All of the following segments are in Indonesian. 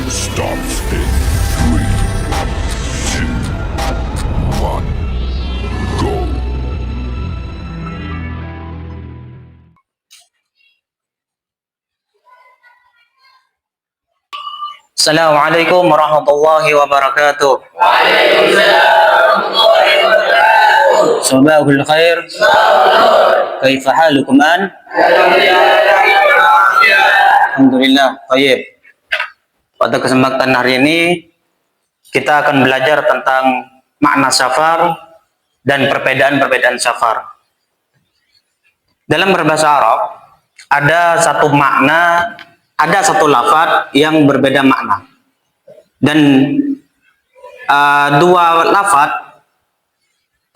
starts in three, two, one, go. Assalamualaikum warahmatullahi wabarakatuh. Sabahul khair. Kaifa halukum an? Alhamdulillah, baik. Pada kesempatan hari ini kita akan belajar tentang makna safar dan perbedaan-perbedaan safar. Dalam berbahasa Arab ada satu makna, ada satu lafaz yang berbeda makna. Dan dua lafaz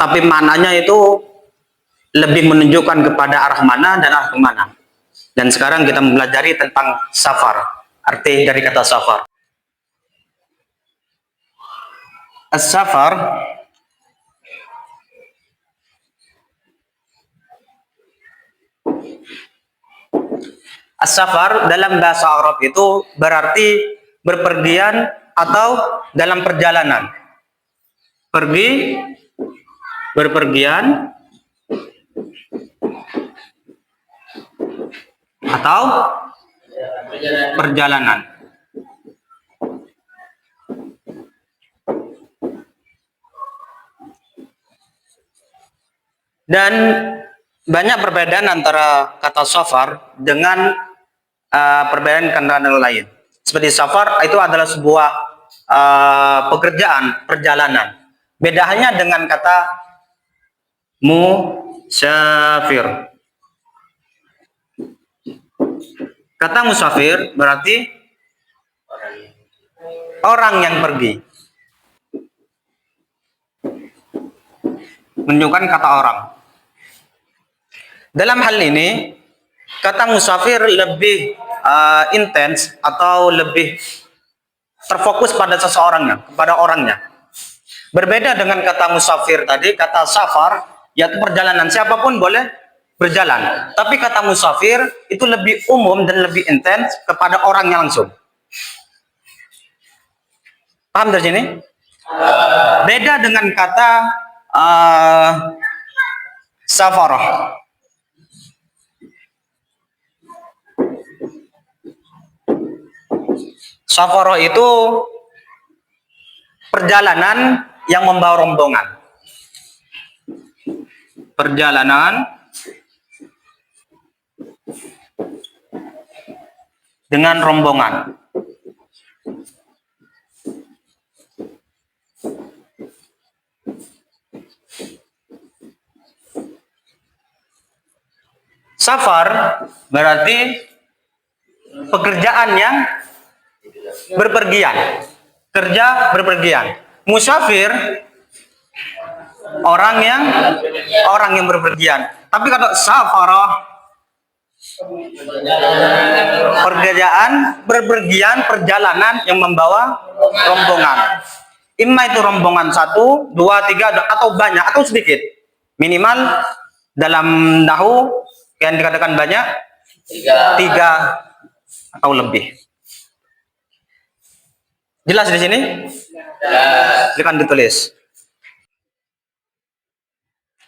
tapi maknanya itu lebih menunjukkan kepada arah mana dan arah kemana. Dan sekarang kita mempelajari tentang safar, arti dari kata safar. As-safar As-safar dalam bahasa Arab itu berarti berpergian atau dalam perjalanan. Pergi, berpergian, atau perjalanan. Dan banyak perbedaan antara kata safar dengan perbedaan kendaraan lain. Seperti safar itu adalah sebuah pekerjaan, perjalanan. Bedanya dengan kata musafir. Kata musafir berarti orang yang pergi. Menunjukkan kata orang. Dalam hal ini, kata musafir lebih intens atau lebih terfokus pada seseorangnya, kepada orangnya. Berbeda dengan kata musafir tadi, kata safar, yaitu perjalanan. Siapapun boleh berjalan. Tapi kata musafir itu lebih umum dan lebih intens kepada orangnya langsung. Paham dari sini? Beda dengan kata safarah. Safarah itu perjalanan yang membawa rombongan. Perjalanan dengan rombongan. Safar berarti pekerjaan yang berpergian. Kerja berpergian. Musafir orang yang berpergian. Tapi kalau safarah pekerjaan berpergian, perjalanan yang membawa rombongan. Imma itu rombongan 1, 2, 3 atau banyak atau sedikit. Minimal dalam nahu yang dikatakan banyak 3 atau lebih. Jelas di sini? Silakan ditulis.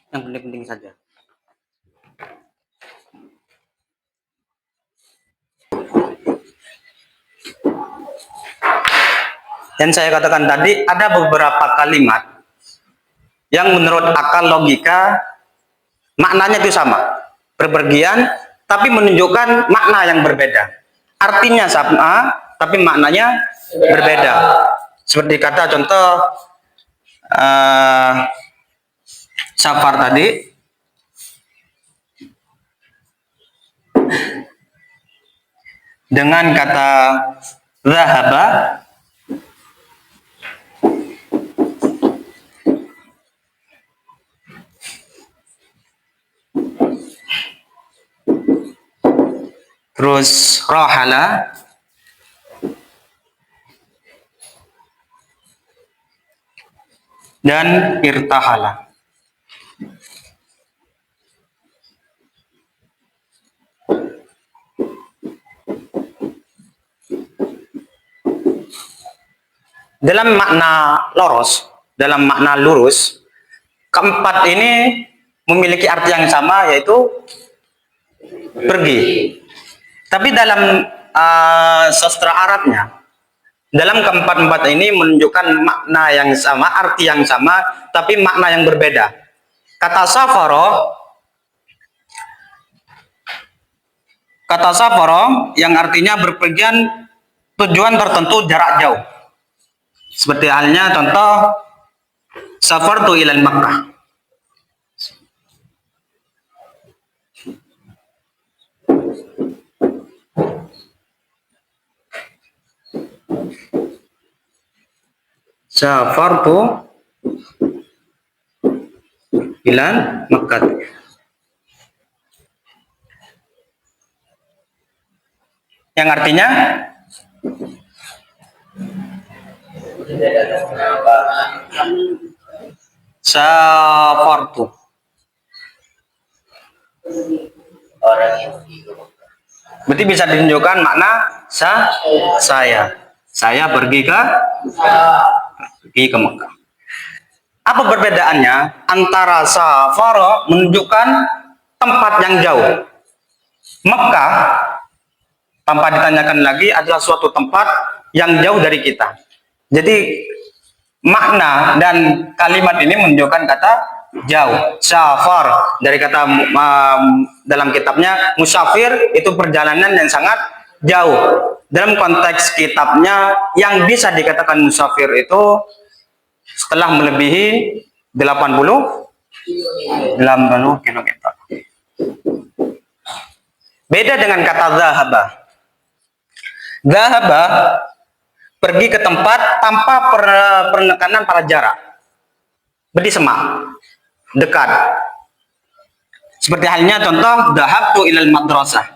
Yang penting-penting saja. Dan saya katakan tadi ada beberapa kalimat yang menurut akal logika maknanya itu sama, berpergian, tapi menunjukkan makna yang berbeda. Artinya sama, tapi maknanya berbeda. Seperti kata contoh safar tadi, dengan kata zahaba terus rohala dan irtahala. dalam makna loros, dalam makna lurus, keempat ini memiliki arti yang sama, yaitu pergi. Tapi dalam sastra Arabnya, dalam keempat-empat ini menunjukkan makna yang sama, arti yang sama, tapi makna yang berbeda. Kata safaro yang artinya berpergian tujuan tertentu jarak jauh. Seperti halnya contoh safartu ilal Makkah. Safartu ilal Makkah. Yang artinya safartu. Berarti bisa ditunjukkan makna saya. Saya pergi ke Mekah. Apa perbedaannya antara safara menunjukkan tempat yang jauh. Mekah tanpa ditanyakan lagi adalah suatu tempat yang jauh dari kita. Jadi makna dan kalimat ini menunjukkan kata jauh. Safar dari kata dalam kitabnya musafir itu perjalanan yang sangat jauh. Dalam konteks kitabnya yang bisa dikatakan musafir itu setelah melebihi 80 km. Beda dengan kata zahaba. Zahaba pergi ke tempat tanpa penekanan pada jarak. Berarti semak, dekat. Seperti halnya contoh dhahabtu ilal madrasah.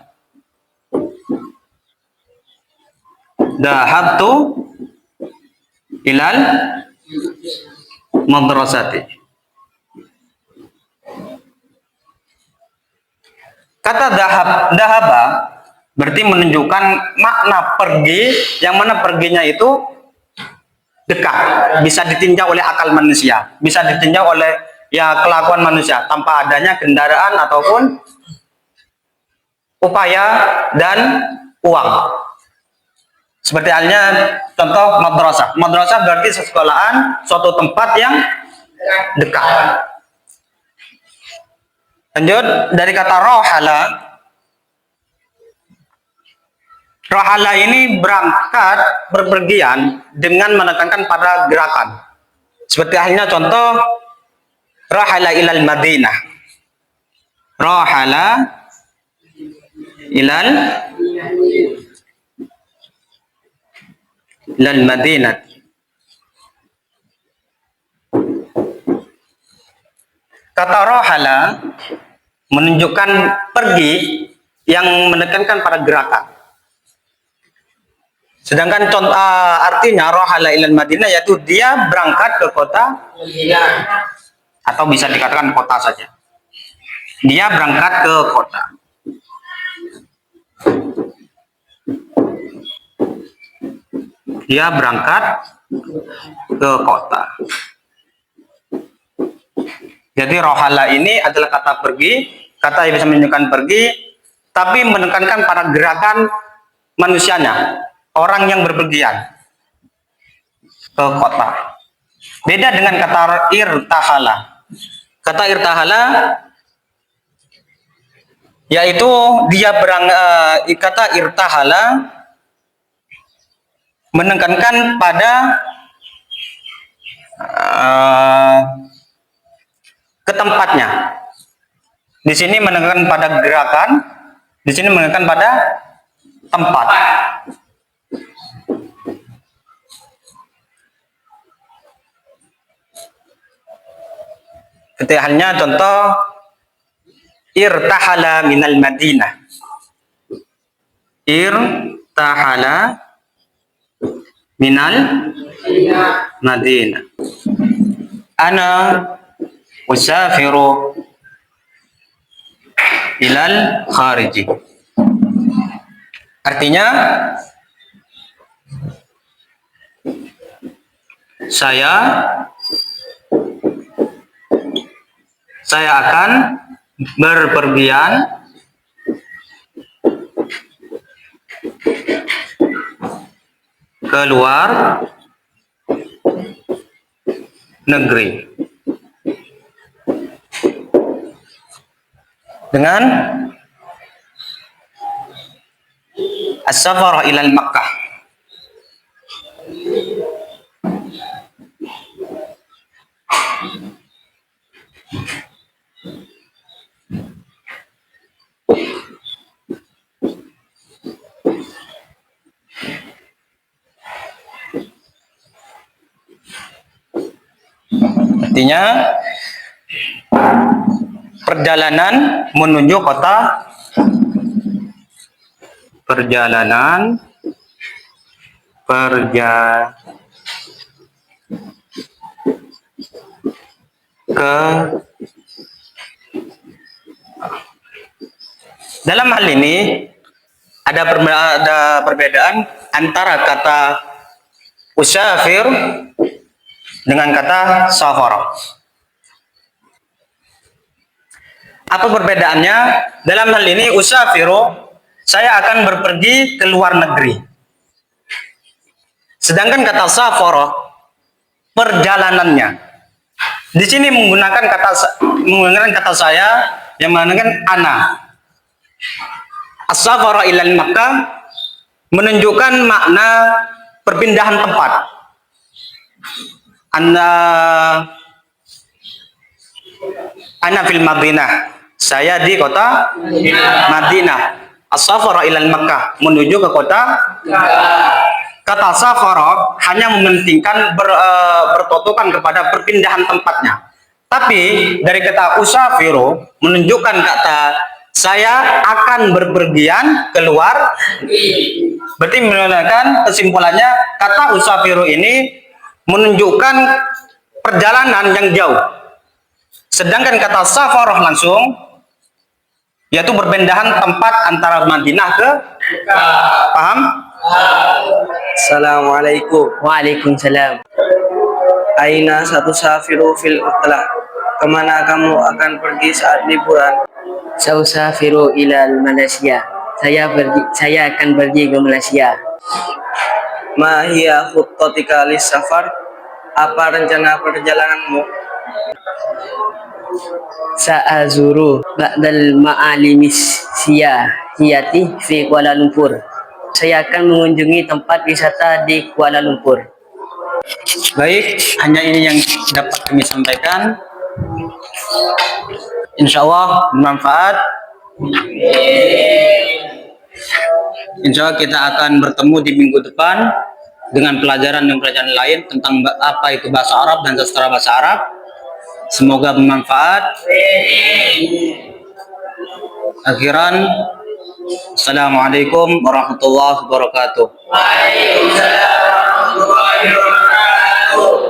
Dhahabtu ilal madrasati. Kata dhahaba berarti menunjukkan makna pergi, yang mana perginya itu dekat, bisa ditinjau oleh akal manusia, bisa ditinjau oleh kelakuan manusia tanpa adanya kendaraan ataupun upaya dan uang. Seperti halnya contoh madrasah. Madrasah berarti sekolahan, suatu tempat yang dekat. Lanjut dari kata rohala. Rohala ini berangkat, berpergian dengan menekankan pada gerakan. Seperti halnya contoh rohala ilal Madinah. Rohala ilal Madinah. Kata rohala menunjukkan pergi yang menekankan pada gerakan. Sedangkan contoh artinya rohala ilal Madinah yaitu dia berangkat ke kota Madinah, atau bisa dikatakan kota saja. Dia berangkat ke kota. Dia berangkat ke kota. Jadi rohala ini adalah kata pergi, kata yang bisa menunjukkan pergi, tapi menekankan pada gerakan manusianya, orang yang berpergian ke kota. Beda dengan kata irtahala. Kata irtahala yaitu dia kata irtahala menekankan pada ke tempatnya. Di sini menekankan pada gerakan, di sini menekankan pada tempat. Ketika halnya contoh irtahala minal Madinah. Irtahala minal Madinah. Ana usafiru ilal khariji. Artinya saya akan berpergian ke luar negeri dengan as-safar ilal Makkah. Artinya perjalanan menuju kota perjalanan ke dalam hal ini ada perbedaan antara kata usafir dengan kata safar. Apa perbedaannya? Dalam hal ini usafiru, saya akan berpergi ke luar negeri. Sedangkan kata safar, perjalanannya. Di sini menggunakan kata saya yang menggunakan ana. As-safara ilal Makkah menunjukkan makna perpindahan tempat. Ana fil Madinah. Saya di kota Madinah. As-safara ilal Makkah menuju ke kota. Kata safara hanya mementingkan bertotokan kepada perpindahan tempatnya. Tapi dari kata usafiru menunjukkan kata saya akan berpergian keluar. Berarti menggunakan kesimpulannya kata usafiru ini menunjukkan perjalanan yang jauh. Sedangkan kata safarah langsung yaitu perpindahan tempat antara Madinah ke paham? Assalamualaikum. Waalaikumsalam. Aina satu safiru fil utlah. Kemana kamu akan pergi saat liburan? Sausafiru ilal Malaysia. Saya akan pergi ke Malaysia. Ma hiya khuttatika lis safar? Apa rencana perjalananmu? Sa'azuru ba'dal ma'alimis siyahiyati fi Kuala Lumpur. Saya akan mengunjungi tempat wisata di Kuala Lumpur. Baik, hanya ini yang dapat kami sampaikan. Insya Allah bermanfaat. Insya Allah kita akan bertemu di minggu depan dengan pelajaran lain tentang apa itu bahasa Arab dan sastra bahasa Arab. Semoga bermanfaat. Akhiran, Assalamualaikum warahmatullahi wabarakatuh. Waalaikumsalam warahmatullahi wabarakatuh.